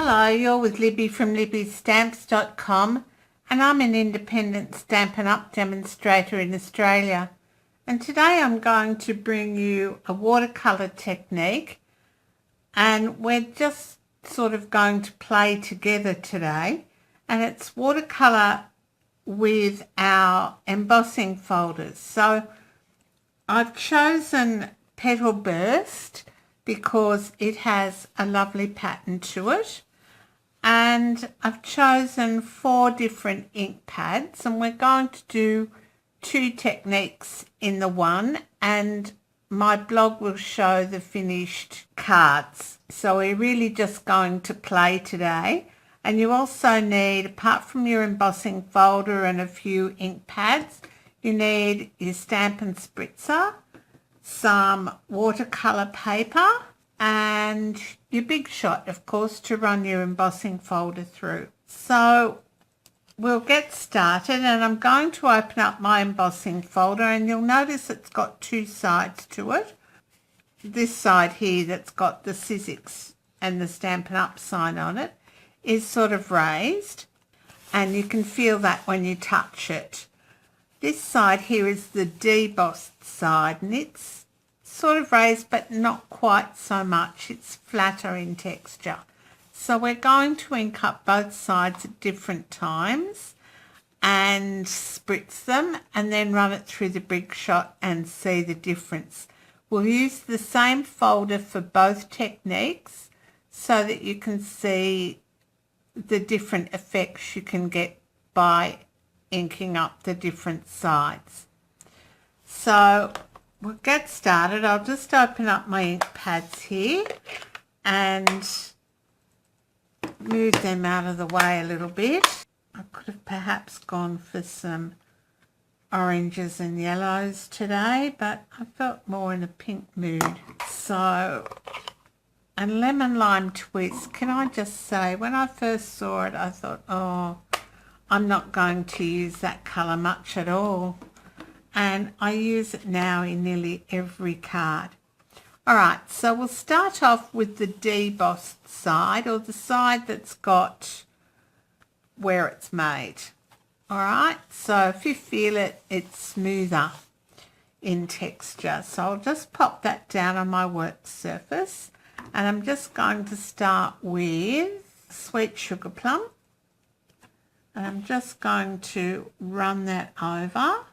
Hello, you're with Libby from libbystamps.com, and I'm an independent Stampin' Up demonstrator in Australia. And today I'm going to bring you a watercolour technique, and we're just sort of going to play together today. And it's watercolour with our embossing folders. So I've chosen Petal Burst because it has a lovely pattern to it, and I've chosen 4 different ink pads, and we're going to do 2 techniques in the one, and my blog will show the finished cards. So we're really just going to play today. And you also need, apart from your embossing folder and a few ink pads, you need your Stampin' Spritzer, some watercolour paper, and your Big Shot, of course, to run your embossing folder through. So we'll get started, and I'm going to open up my embossing folder, and you'll notice it's got 2 sides to it. This side here that's got the Sizzix and the Stampin' Up sign on it is sort of raised, and you can feel that when you touch it. This side here is the debossed side, and it's sort of raised but not quite so much. It's flatter in texture. So we're going to ink up both sides at different times and spritz them, and then run it through the Big Shot and see the difference. We'll use the same folder for both techniques so that you can see the different effects you can get by inking up the different sides. So we'll get started. I'll just open up my ink pads here and move them out of the way a little bit. I could have perhaps gone for some oranges and yellows today, but I felt more in a pink mood. So, and Lemon Lime Twist, can I just say, when I first saw it, I thought, oh, I'm not going to use that colour much at all. And I use it now in nearly every card. Alright, so we'll start off with the debossed side, or the side that's got where it's made. Alright, so if you feel it, it's smoother in texture. So I'll just pop that down on my work surface, and I'm just going to start with Sweet Sugar Plum, and I'm just going to run that over.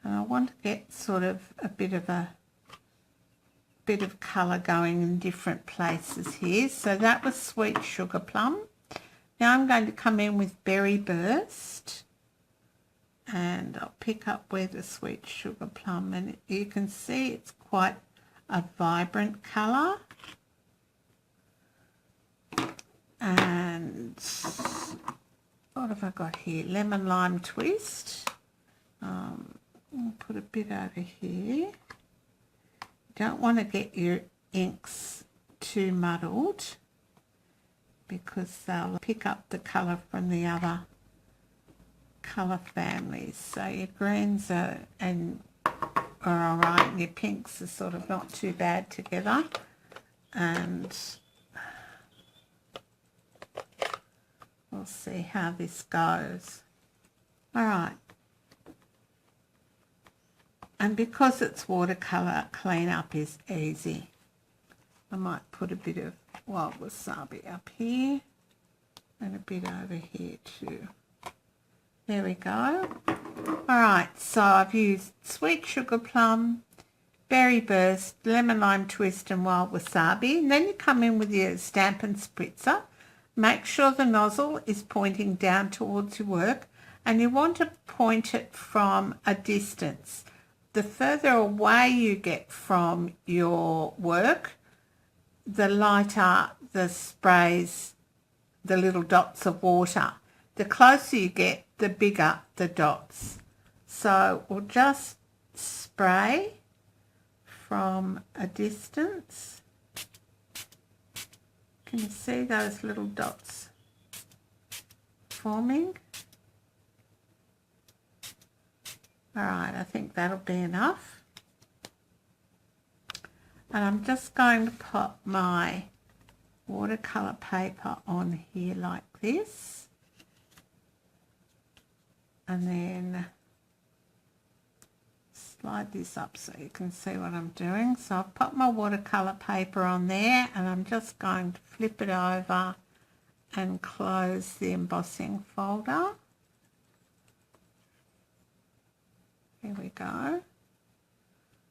And I want to get sort of a bit of colour going in different places here. So that was Sweet Sugar Plum. Now I'm going to come in with Berry Burst, and I'll pick up where the Sweet Sugar Plum, and you can see it's quite a vibrant colour. And what have I got here? Lemon Lime Twist. I'll put a bit over here. Don't want to get your inks too muddled because they'll pick up the colour from the other colour families. So your greens are alright, and your pinks are sort of not too bad together. And we'll see how this goes. Alright. And because it's watercolour, cleanup is easy. I might put a bit of wild wasabi up here and a bit over here too. There we go. Alright, so I've used Sweet Sugar Plum, Berry Burst, Lemon Lime Twist and wild wasabi. And then you come in with your Stampin' Spritzer. Make sure the nozzle is pointing down towards your work, and you want to point it from a distance. The further away you get from your work, the lighter the sprays, the little dots of water. The closer you get, the bigger the dots. So we'll just spray from a distance. Can you see those little dots forming? Alright, I think that'll be enough. And I'm just going to pop my watercolor paper on here like this. And then slide this up so you can see what I'm doing. So I've put my watercolor paper on there, and I'm just going to flip it over and close the embossing folder. Here we go.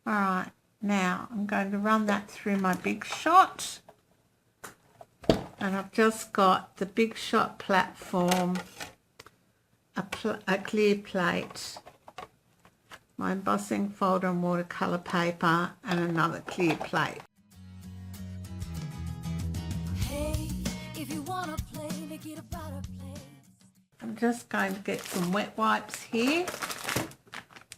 Alright, now I'm going to run that through my Big Shot. And I've just got the Big Shot platform, a clear plate, my embossing folder and watercolor paper, and another clear plate. Hey, if you wanna play, make it about a place. I'm just going to get some wet wipes here.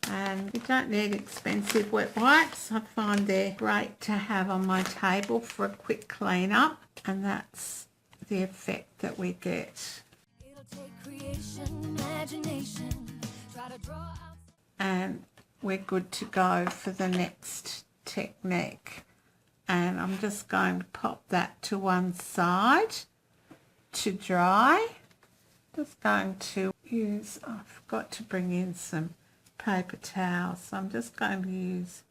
And you don't need expensive wet wipes. I find they're great to have on my table for a quick clean up, and that's the effect that we get. It'll take creation, imagination, try to draw out. And we're good to go for the next technique. And I'm just going to pop that to one side to dry. Just going to use, I forgot to bring in some paper towels, so I'm just going to use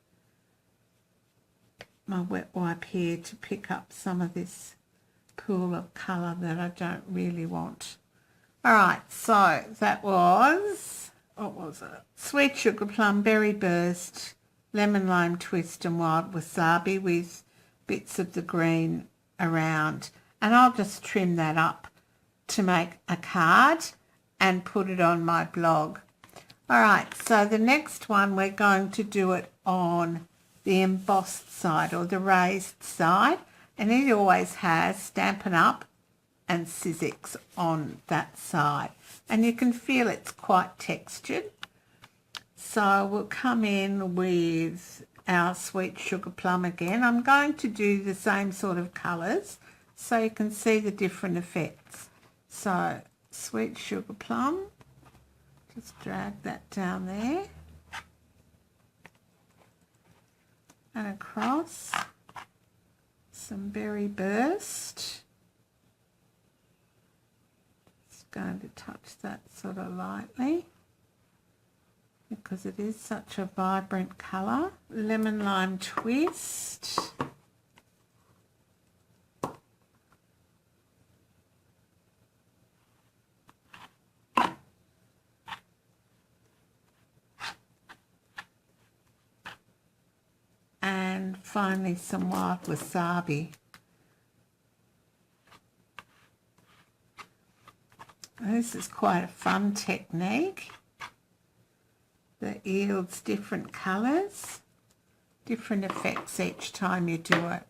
my wet wipe here to pick up some of this pool of colour that I don't really want. Alright, so that was, what was it? Sweet Sugar Plum, Berry Burst, Lemon Lime Twist and Wild Wasabi with bits of the green around. And I'll just trim that up to make a card and put it on my blog. Alright, so the next one we're going to do it on the embossed side or the raised side, and it always has Stampin' Up and Sizzix on that side, and you can feel it's quite textured. So we'll come in with our Sweet Sugar Plum again. I'm going to do the same sort of colours so you can see the different effects. So Sweet Sugar Plum, just drag that down there and across. Some Berry Burst. Just going to touch that sort of lightly because it is such a vibrant colour. Lemon Lime Twist. And finally some Wild Wasabi. This is quite a fun technique that yields different colours, different effects each time you do it.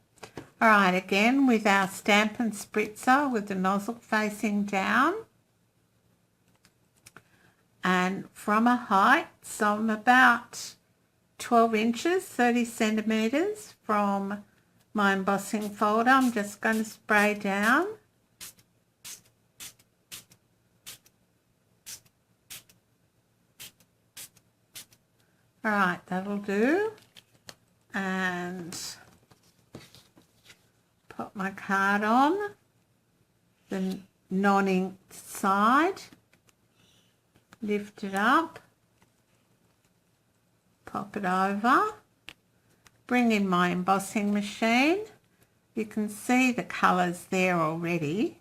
Alright, again with our Stampin' Spritzer with the nozzle facing down. And from a height, so I'm about 12 inches, 30 centimetres from my embossing folder, I'm just going to spray down. Alright, that'll do. And put my card on the non-inked side, lift it up, pop it over, bring in my embossing machine. You can see the colours there already,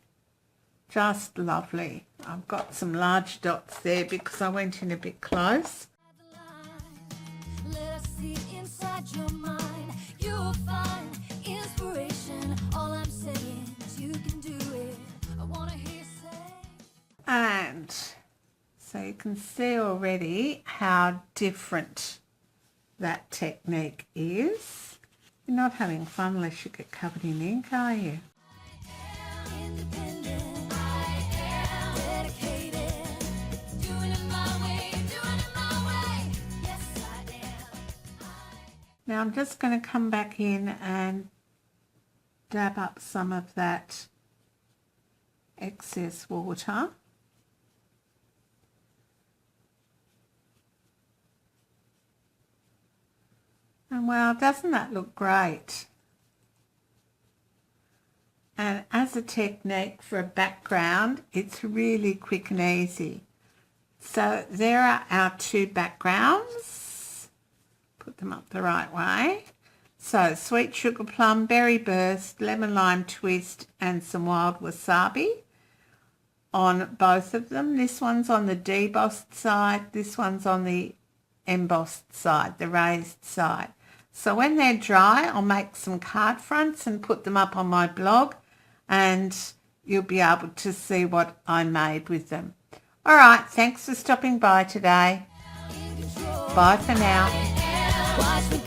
just lovely. I've got some large dots there because I went in a bit close. Let us see inside your mind. You'll find inspiration. All I'm saying is you can do it. I want to hear you say. And so you can see already how different that technique is. You're not having fun unless you get covered in ink, are you? Now I'm just going to come back in and dab up some of that excess water. And well, doesn't that look great? And as a technique for a background, it's really quick and easy. So there are our two backgrounds. Put them up the right way. So sweet sugar plum, berry burst, lemon lime twist and some wild wasabi on both of them. This one's on the debossed side, this one's on the embossed side, the raised side. So when they're dry, I'll make some card fronts and put them up on my blog, and you'll be able to see what I made with them. All right, thanks for stopping by today. Bye for now.